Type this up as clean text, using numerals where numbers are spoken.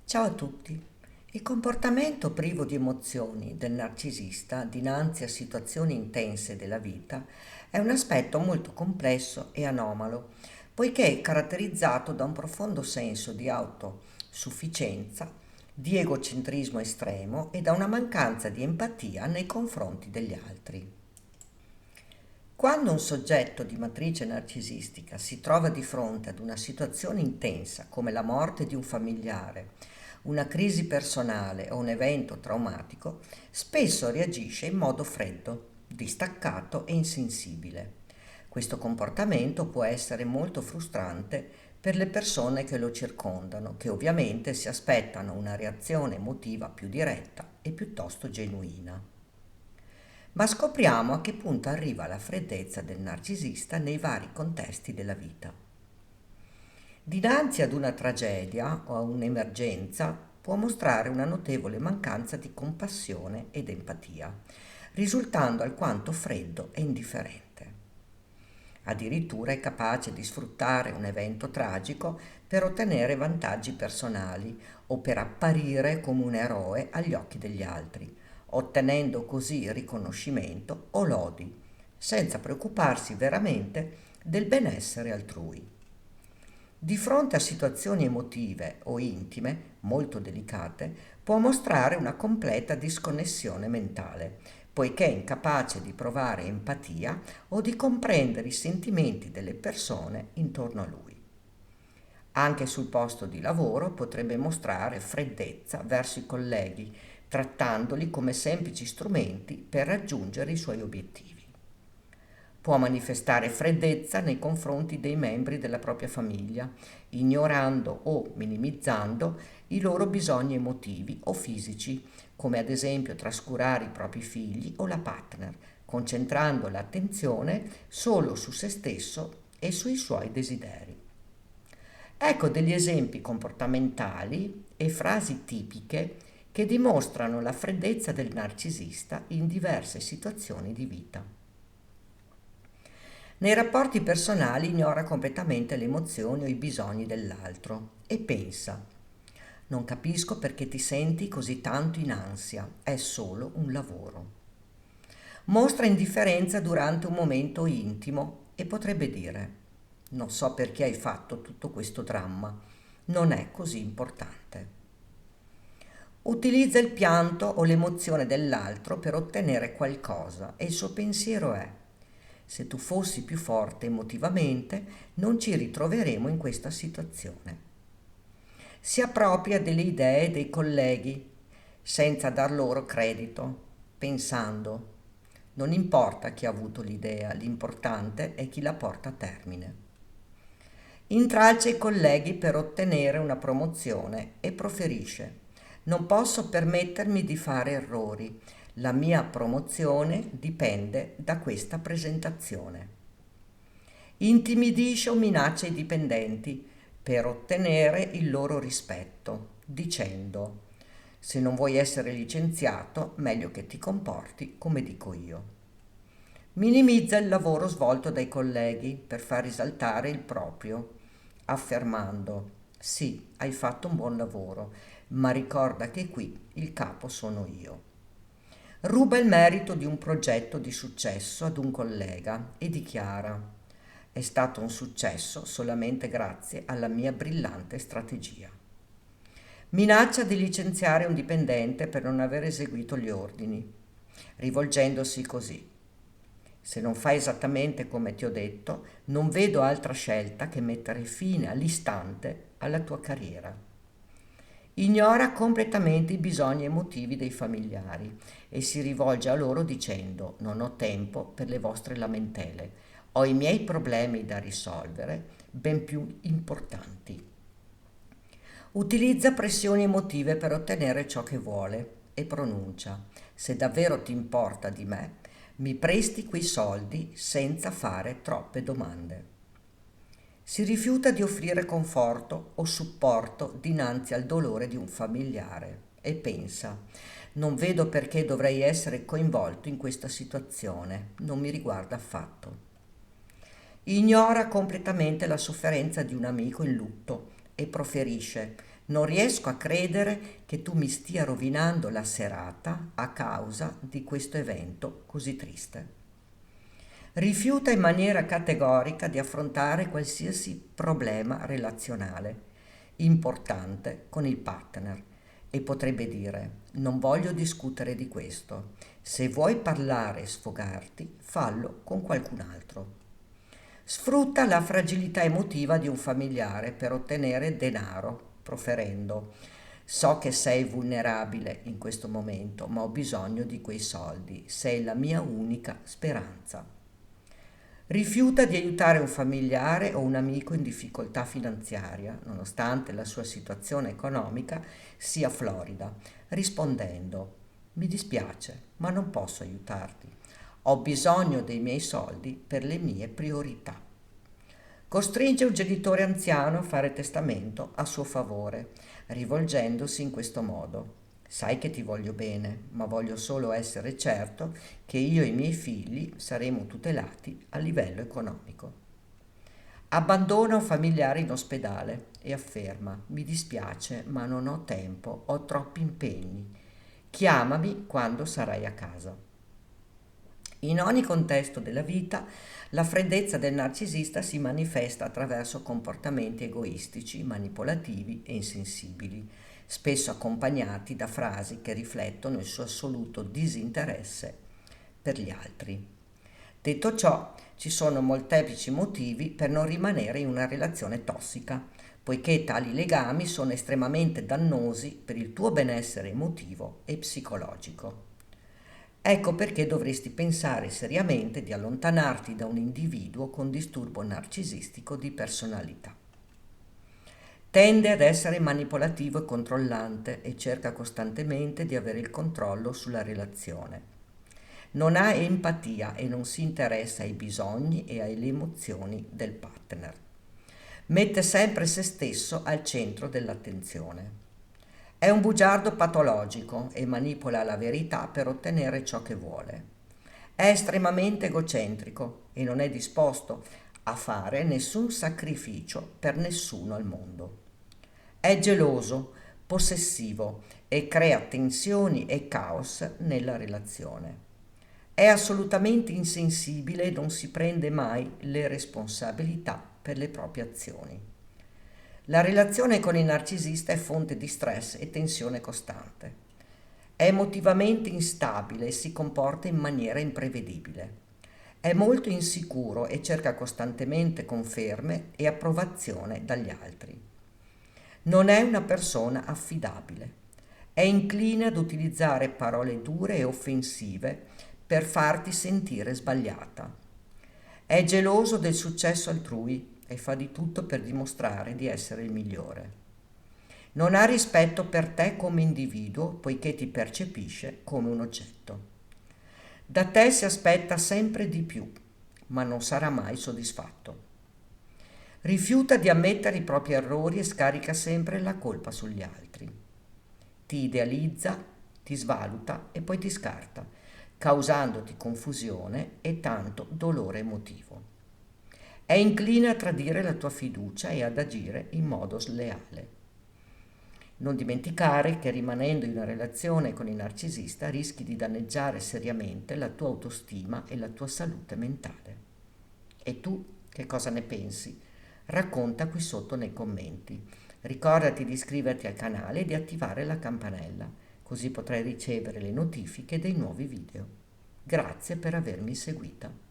Ciao a tutti. Il comportamento privo di emozioni del narcisista dinanzi a situazioni intense della vita è un aspetto molto complesso e anomalo, poiché è caratterizzato da un profondo senso di autosufficienza, di egocentrismo estremo e da una mancanza di empatia nei confronti degli altri. Quando un soggetto di matrice narcisistica si trova di fronte ad una situazione intensa come la morte di un familiare, una crisi personale o un evento traumatico, spesso reagisce in modo freddo, distaccato e insensibile. Questo comportamento può essere molto frustrante per le persone che lo circondano, che ovviamente si aspettano una reazione emotiva più diretta e piuttosto genuina. Ma scopriamo a che punto arriva la freddezza del narcisista nei vari contesti della vita. Dinanzi ad una tragedia o a un'emergenza può mostrare una notevole mancanza di compassione ed empatia, risultando alquanto freddo e indifferente. Addirittura è capace di sfruttare un evento tragico per ottenere vantaggi personali o per apparire come un eroe agli occhi degli altri, ottenendo così riconoscimento o lodi, senza preoccuparsi veramente del benessere altrui. Di fronte a situazioni emotive o intime molto delicate, può mostrare una completa disconnessione mentale, poiché è incapace di provare empatia o di comprendere i sentimenti delle persone intorno a lui. Anche sul posto di lavoro potrebbe mostrare freddezza verso i colleghi, trattandoli come semplici strumenti per raggiungere i suoi obiettivi. Può manifestare freddezza nei confronti dei membri della propria famiglia, ignorando o minimizzando i loro bisogni emotivi o fisici, come ad esempio trascurare i propri figli o la partner, concentrando l'attenzione solo su se stesso e sui suoi desideri. Ecco degli esempi comportamentali e frasi tipiche che dimostrano la freddezza del narcisista in diverse situazioni di vita. Nei rapporti personali ignora completamente le emozioni o i bisogni dell'altro e pensa: non capisco perché ti senti così tanto in ansia, è solo un lavoro. Mostra indifferenza durante un momento intimo e potrebbe dire: non so perché hai fatto tutto questo dramma, non è così importante. Utilizza il pianto o l'emozione dell'altro per ottenere qualcosa e il suo pensiero è: se tu fossi più forte emotivamente, non ci ritroveremo in questa situazione. Si appropria delle idee dei colleghi senza dar loro credito, pensando: non importa chi ha avuto l'idea, l'importante è chi la porta a termine. Intralcia i colleghi per ottenere una promozione e proferisce: non posso permettermi di fare errori. La mia promozione dipende da questa presentazione. Intimidisce o minaccia i dipendenti per ottenere il loro rispetto, dicendo: se non vuoi essere licenziato, meglio che ti comporti come dico io. Minimizza il lavoro svolto dai colleghi per far risaltare il proprio, affermando: sì, hai fatto un buon lavoro, ma ricorda che qui il capo sono io. Ruba il merito di un progetto di successo ad un collega e dichiara: è stato un successo solamente grazie alla mia brillante strategia. Minaccia di licenziare un dipendente per non aver eseguito gli ordini, rivolgendosi così: se non fai esattamente come ti ho detto, non vedo altra scelta che mettere fine all'istante alla tua carriera. Ignora completamente i bisogni emotivi dei familiari e si rivolge a loro dicendo: non ho tempo per le vostre lamentele, ho i miei problemi da risolvere, ben più importanti. Utilizza pressioni emotive per ottenere ciò che vuole e pronuncia: se davvero ti importa di me, mi presti quei soldi senza fare troppe domande. Si rifiuta di offrire conforto o supporto dinanzi al dolore di un familiare e pensa: non vedo perché dovrei essere coinvolto in questa situazione, non mi riguarda affatto. Ignora completamente la sofferenza di un amico in lutto e proferisce: Non riesco a credere che tu mi stia rovinando la serata a causa di questo evento così triste. Rifiuta in maniera categorica di affrontare qualsiasi problema relazionale importante con il partner e potrebbe dire: non voglio discutere di questo. Se vuoi parlare e sfogarti, fallo con qualcun altro. Sfrutta la fragilità emotiva di un familiare per ottenere denaro, proferendo: so che sei vulnerabile in questo momento, ma ho bisogno di quei soldi. Sei la mia unica speranza. Rifiuta di aiutare un familiare o un amico in difficoltà finanziaria, nonostante la sua situazione economica sia florida, rispondendo: mi dispiace, ma non posso aiutarti. Ho bisogno dei miei soldi per le mie priorità. Costringe un genitore anziano a fare testamento a suo favore, rivolgendosi in questo modo: sai che ti voglio bene, ma voglio solo essere certo che io e i miei figli saremo tutelati a livello economico. Abbandona un familiare in ospedale e afferma: mi dispiace, ma non ho tempo, ho troppi impegni. Chiamami quando sarai a casa. In ogni contesto della vita, la freddezza del narcisista si manifesta attraverso comportamenti egoistici, manipolativi e insensibili, spesso accompagnati da frasi che riflettono il suo assoluto disinteresse per gli altri. Detto ciò, ci sono molteplici motivi per non rimanere in una relazione tossica, poiché tali legami sono estremamente dannosi per il tuo benessere emotivo e psicologico. Ecco perché dovresti pensare seriamente di allontanarti da un individuo con disturbo narcisistico di personalità. Tende ad essere manipolativo e controllante e cerca costantemente di avere il controllo sulla relazione. Non ha empatia e non si interessa ai bisogni e alle emozioni del partner. Mette sempre se stesso al centro dell'attenzione. È un bugiardo patologico e manipola la verità per ottenere ciò che vuole. È estremamente egocentrico e non è disposto a fare nessun sacrificio per nessuno al mondo. È geloso, possessivo e crea tensioni e caos nella relazione. È assolutamente insensibile e non si prende mai le responsabilità per le proprie azioni. La relazione con il narcisista è fonte di stress e tensione costante. È emotivamente instabile e si comporta in maniera imprevedibile. È molto insicuro e cerca costantemente conferme e approvazione dagli altri. Non è una persona affidabile. È incline ad utilizzare parole dure e offensive per farti sentire sbagliata. È geloso del successo altrui e fa di tutto per dimostrare di essere il migliore. Non ha rispetto per te come individuo, poiché ti percepisce come un oggetto. Da te si aspetta sempre di più, ma non sarà mai soddisfatto. Rifiuta di ammettere i propri errori e scarica sempre la colpa sugli altri. Ti idealizza, ti svaluta e poi ti scarta, causandoti confusione e tanto dolore emotivo. È incline a tradire la tua fiducia e ad agire in modo sleale. Non dimenticare che rimanendo in una relazione con il narcisista rischi di danneggiare seriamente la tua autostima e la tua salute mentale. E tu che cosa ne pensi? Racconta qui sotto nei commenti. Ricordati di iscriverti al canale e di attivare la campanella, così potrai ricevere le notifiche dei nuovi video. Grazie per avermi seguita.